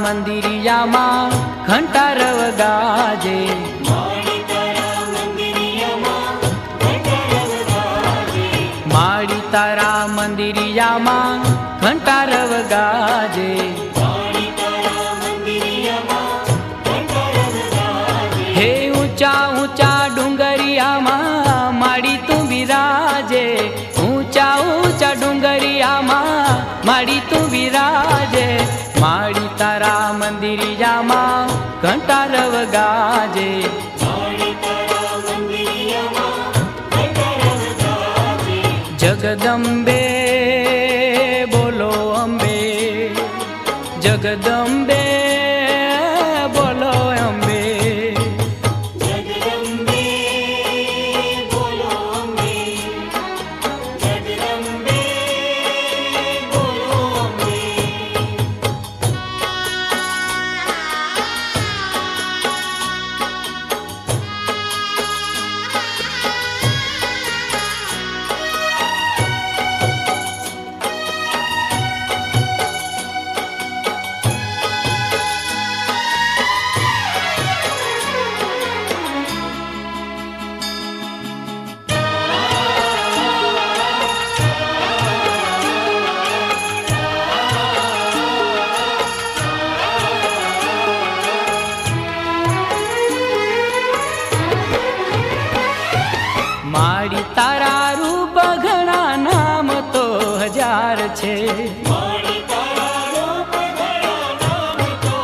મંદિરિયામાં ઘંટારવ ગાજે, માળી તારા મંદિરિયામાં ઘંટારવ ગાજે, માળી તારા મંદિરિયામાં ઘંટારવ ગાજે, માળી તારા મંદિરિયામાં ઘંટારવ ગાજે, હે ઊંચા ઊંચા ડુંગરિયામાં માળી તું બિરાજે, ઊંચા ઊંચા ડુંગરિયામાં માળી તું બિરાજે, માળી તારા મંદિરિયામાં ઘંટારવ ગાજે, માળી તારા મંદિરિયામાં ઘંટારવ ગાજે, જગદંબે બોલો અંબે, જગદંબે બોલો અંબે, જગદંબે બોલો અંબે, જગદંબે બોલો અંબે. માળી તારા રૂપ ઘણા નામ તો હજાર છે, માળી તારા રૂપ ઘણા નામ તો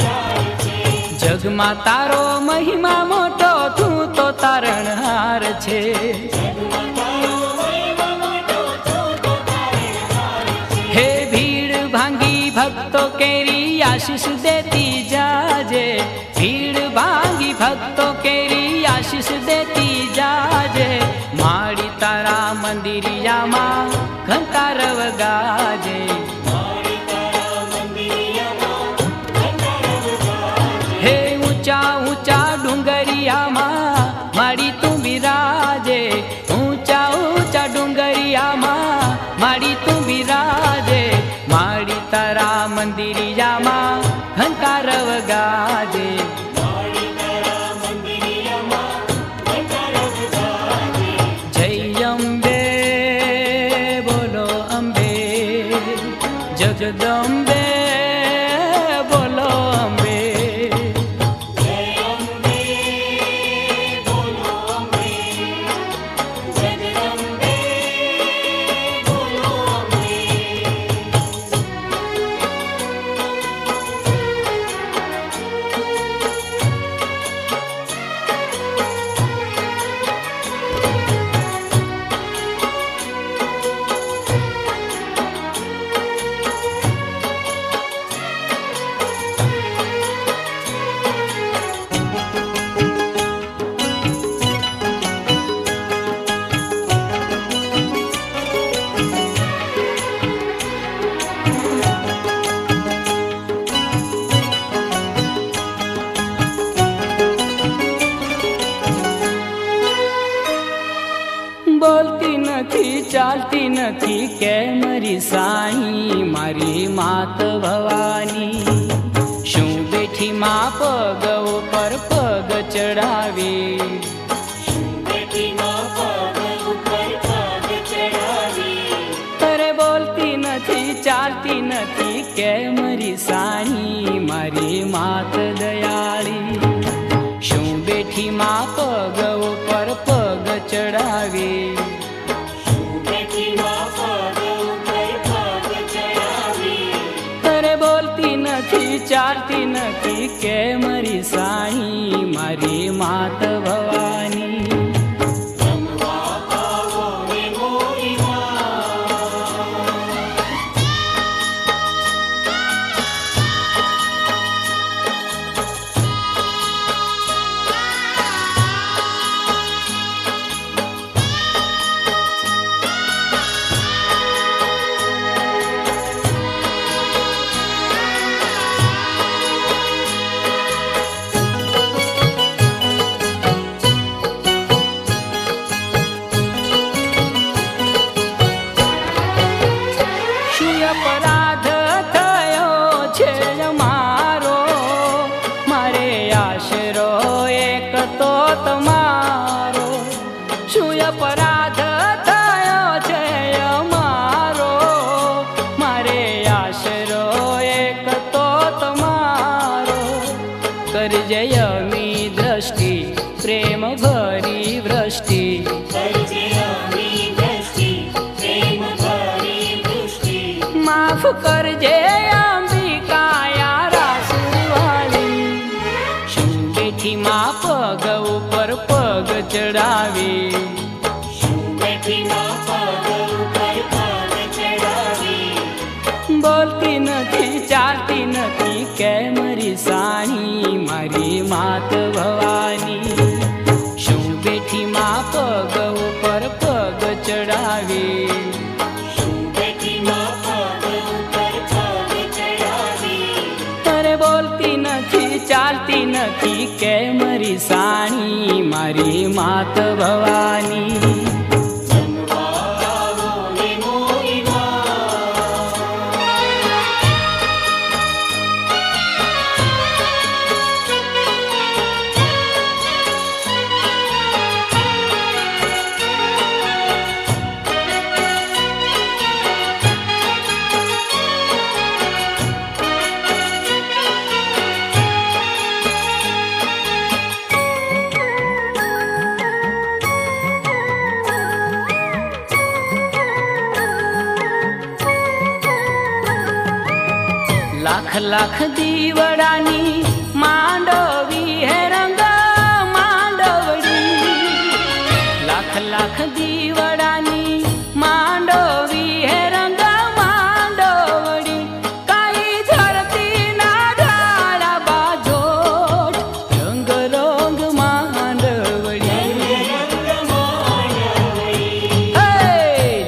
હજાર છે, જગમાં તારો મહિમા મોટો તું તો તારણહાર છે, જગમાં તારો મહિમા મોટો તું તો તારણહાર છે, હે ભીડ ભાંગી ભક્તો કેરી આશીષ દેતી જાજે, ભીડ ભાંગી ભક્તો કેરી આશીષ દેતી જાજે, માળી તારા મંદિરિયામાં ઘંટારવ ગાજે, માળી તારા મંદિરિયામાં ઘંટારવ ગાજે, હે ઊંચા ઊંચા ડુંગરિયામાં માળી તું બિરાજે, ઊંચા ઊંચા ડુંગરિયામાં માળી તું બિરાજે, માળી તારા મંદિરિયામાં ઘંટારવ ગાજે, માળી તારા મંદિરિયામાં ઘંટારવ ગાજે, જય અંબે બોલો અંબે, જગદંબે બોલો અંબે, જય અંબે બોલો અંબે, જગદંબે બોલો અંબે. બોલતી નથી ચાલતી નથી કે મારી સાઈ, મારી માત ભવાની શું બેઠી માં પગ ઉપર પગ ચડાવી, બેટીમાં પગ ઉપર પગ ચડાવી, અરે બોલતી નથી ચાલતી નથી કે મારી સાઈ, મારી માત દયાળી શું બેઠી માં પગ ઉપર પગ ચડાવી, બેટીમાં પગ ઉપર પગ ચડાવી, અરે બોલતી નથી ચાલતી નથી કે મારી સાઈ, મારી માત ભવાની રમવા આવો રે મોરી માં. करजे यमी दृष्टि प्रेम भरी वृष्टि करजे अमी दृष्टि प्रेम भरी वृष्टि माफ करजे अंबिकाया रासुवाली શું બેઠી માં પગ ઉપર પગ ચડાવી શું બેઠી માં પગ ઉપર પગ ચડાવી બોલતી નથી ચાલતી નથી કેમ રીસાણી મારી માત ભવાની શું બેઠી માં પગ ઉપર પગ ચડાવી શું બેઠી માં પગ ઉપર પગ ચડાવી અરે બોલતી નથી ચાલતી નથી કેમ રીસાણી મારી માત ભવાની જમવા આવો રે મોરી માં લાખ લાખ દીવડાની માંડવી હે રંગ માંડવડી લાખ લાખ દીવડાની માંડવી હે રંગ માંડવડી કાઈ ધરતી ના ઢાળા બાજોટ રંગ રંગ માંડવડી હે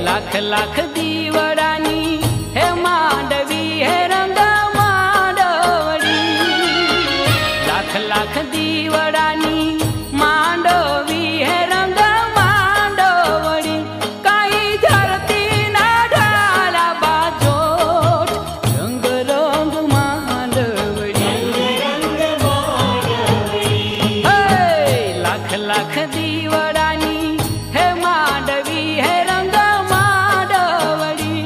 લાખ લાખ દીવડાની હે માંડવી હે રંગ લાખ લાખ દીવડાની માંડવી હે રંગ માંડવડી કાઈ ધરતી ના ઢાળા બાજોટ રંગ રંગ માંડવડી હે લાખ લાખ દીવડાની હે માંડવી હે રંગ માંડવડી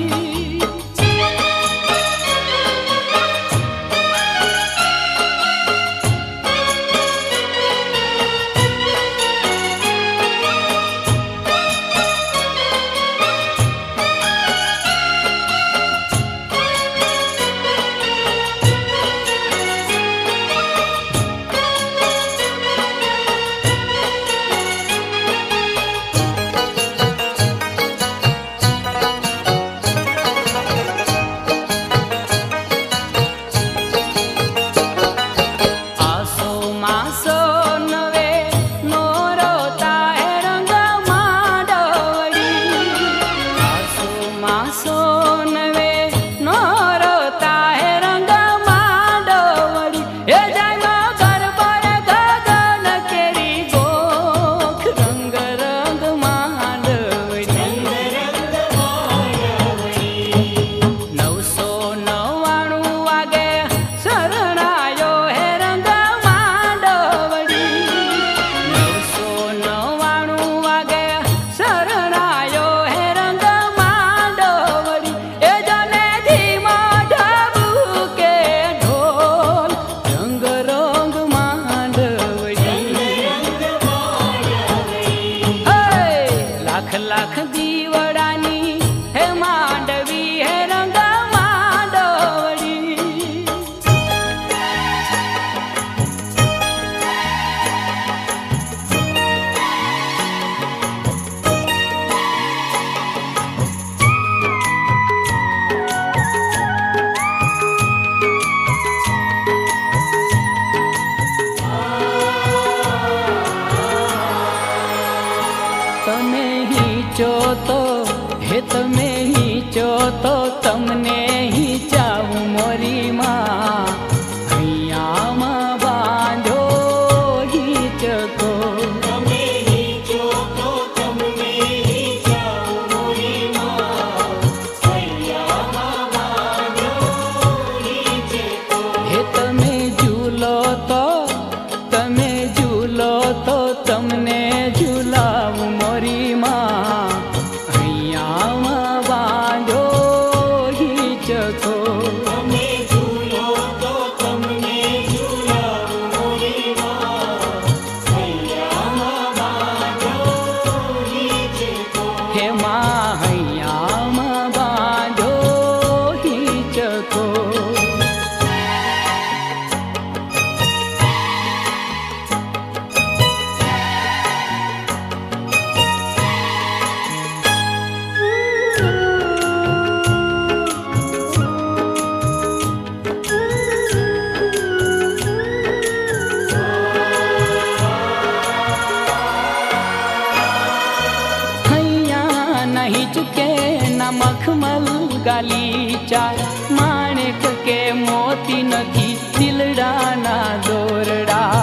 ગાલીચા, માણેક કે મોતી નથી દિલડાના દોરડા.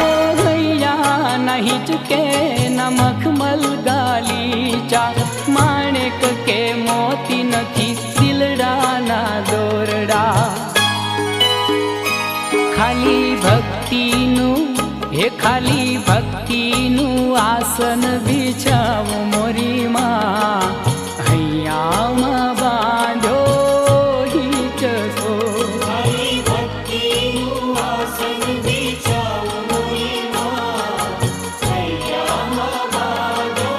ઓ હૈયા નહીં ચૂકે ના મખમલ ગાલીચા, માણેક કે મોતી નથી દિલડાના દોરડા. ખાલી ભક્તિનું હે ખાલી ભક્તિનું આસન બિછાવો મોરી માં, હૈયામાં બાંધો હિચકો. ખાલી ભક્તિનું આસન બિછાવો મોરી માં, હૈયામાં બાંધો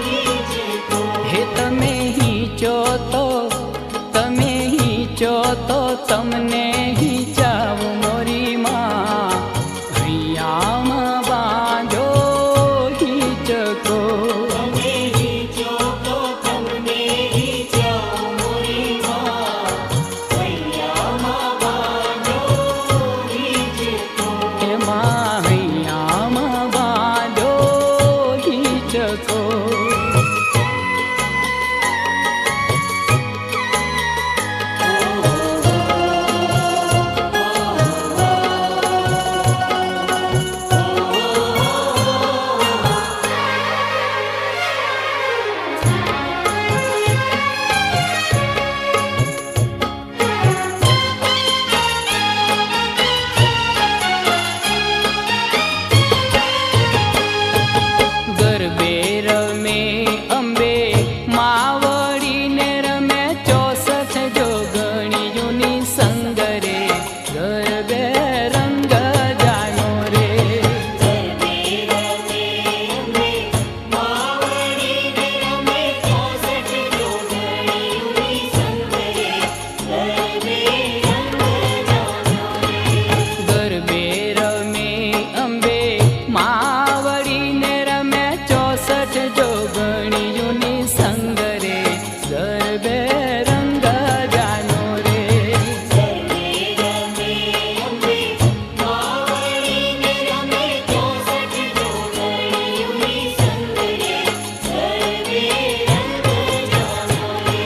હિચકો. હે તમે હિંચો તો તમને હિંચાવો મોરી માં, હૈયામાં બાંધો હિચકો. તમે હિંચો તો તમને હિંચાવો મોરી માં, હૈયામાં બાંધો હિચકો. એમાં હૈયામાં બાંધો હિચકો. ગરબે રમે અંબે માવડીને રમે 64 જોગણીઓની સંગરે, ગરબે રંગ જાનો રે. ગરબે રમે અંબે માવડીને રમે 64 જોગણીઓની સંગરે, ગરબે રંગ જાનો રે. ગરબે રમે અંબે માવડીને રમે 64 જોગણીઓની સંગરે, ગરબે રંગ જાનો રે. ગરબે રમે અંબે માવડીને રમે 64 જોગણીઓની સંગરે, ગરબે રંગ જાનો રે.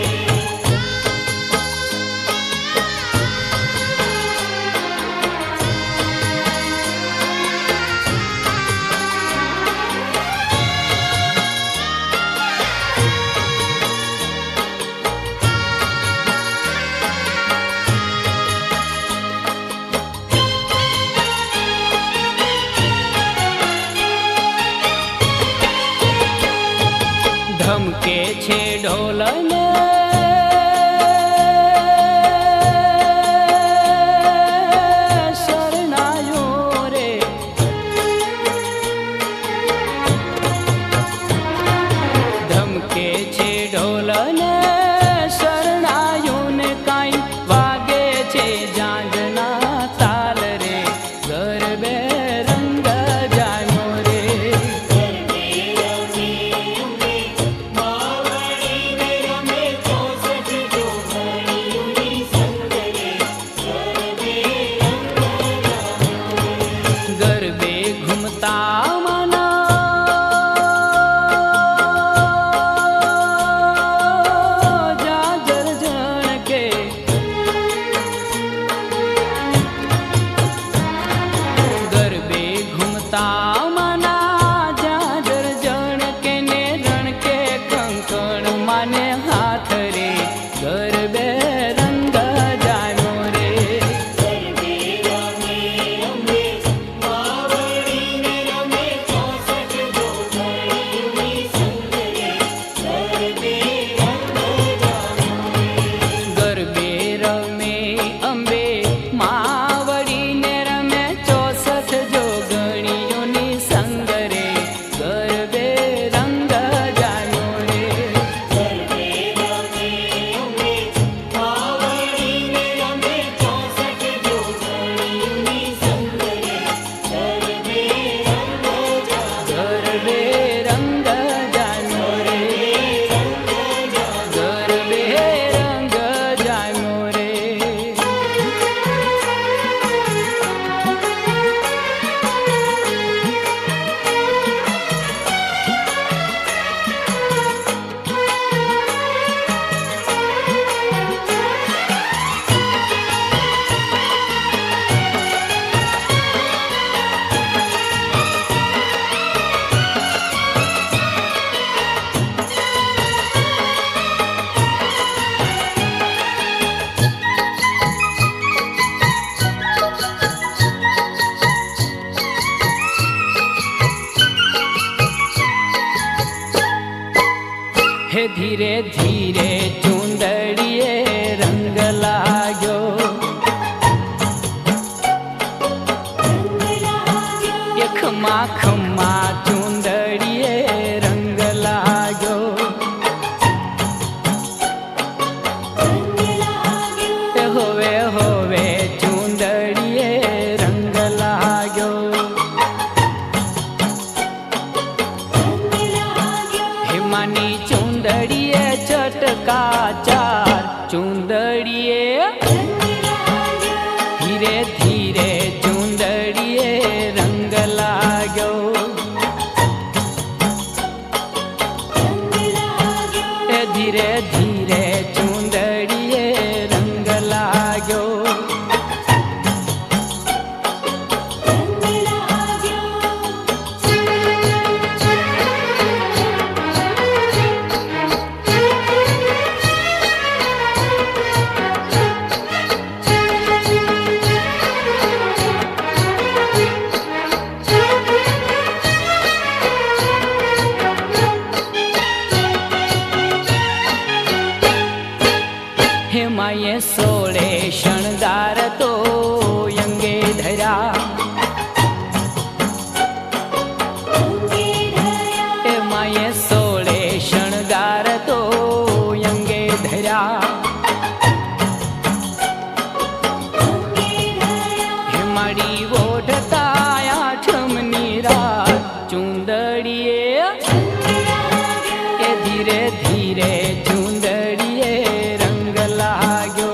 ચૂંદડીએ રંગ લાગ્યો ધીરે ધીરે ચૂંદડીએ રંગ લાગ્યો રંગ લાગ્યો એ ધીરે ધીરે ચૂંદડીએ રંગ લાગ્યો રંગ લાગ્યો હેમાએ સોળે શણગાર તો અંગે ધર્યા અંગે ધર્યા હેમાએ સોળે શણગાર તો અંગે ધર્યા અંગે ધર્યા હેમાડી ઓઢતા આઠમની રાત ચૂંદડીએ રંગ લાગ્યો એ ધીરે ધીરે ચૂંદડીએ રંગ લાગ્યો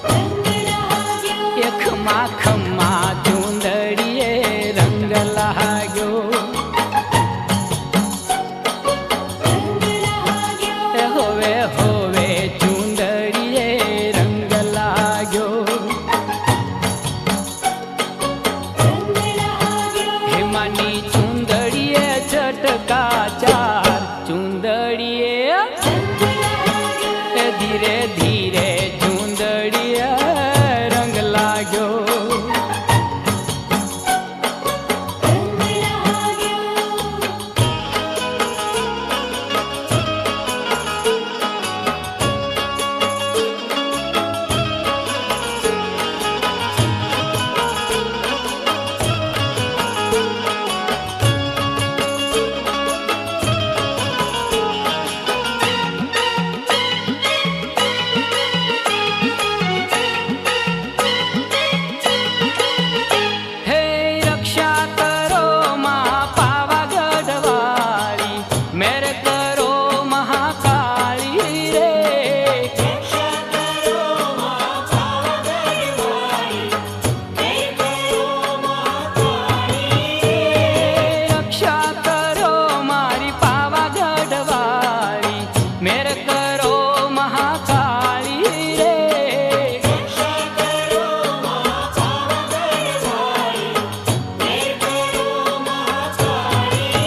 રંગ લાગ્યો એ ખમા ખમા ચૂંદડીએ રંગ લાગ્યો રંગ લાગ્યો એ હોવે હોવે ચૂંદડીએ રંગ લાગ્યો રંગ લાગ્યો હેમાની ચૂંદડીએ ચટકા ચાર ચૂંદડીએ રંગ લાગ્યો એ ધીરે ધીરે ચૂંદડીએ રંગ લાગ્યો રંગ લાગ્યો હે રક્ષા કરો માં પાવાગઢ વાળી મેર કરો મહાકાળી રે રક્ષા કરો માં પાવાગઢ વાળી મેર કરો મહાકાળી રક્ષા કરો મારી પાવાગઢ વાળી મેર કરો મહાકાળી રે રક્ષા કરો માં પાવાગઢ વાળી મેર કરો મહાકાળી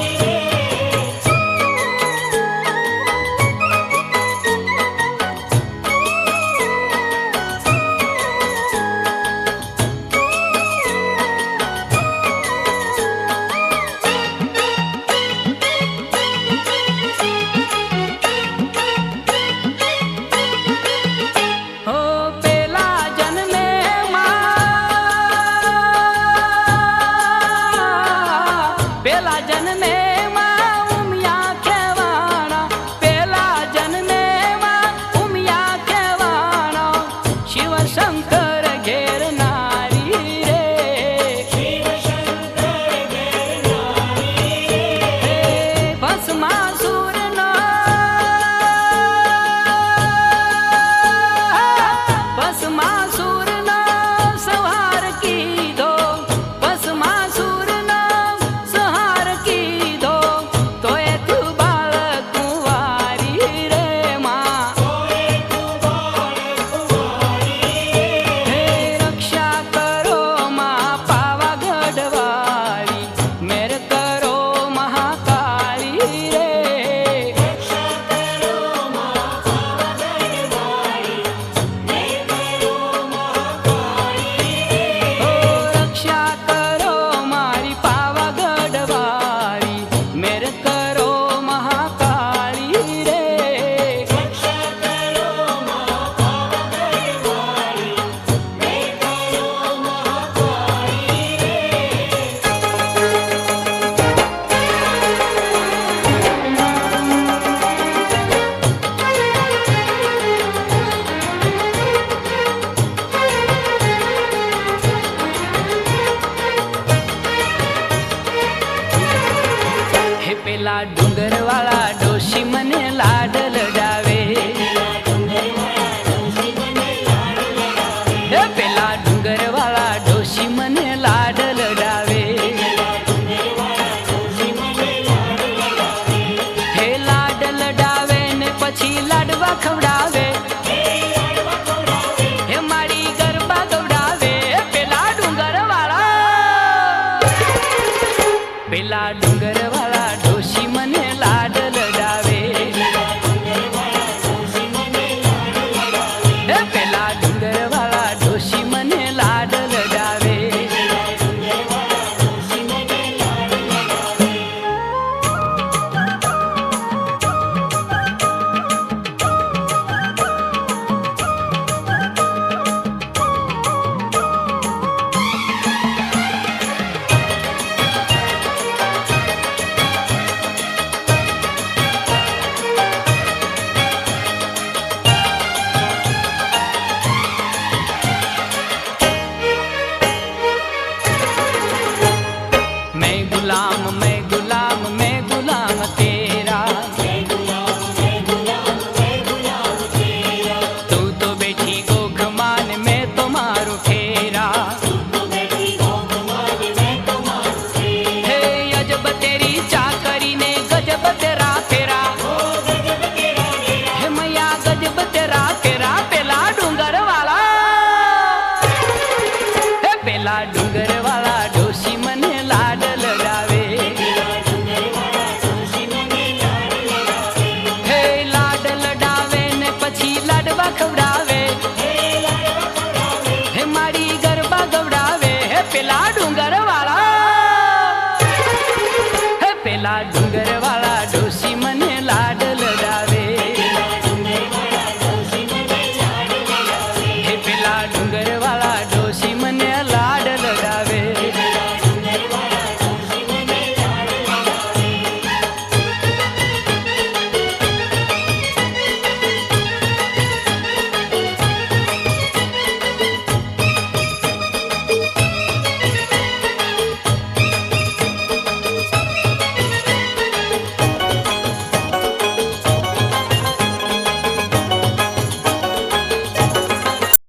ખવડાવે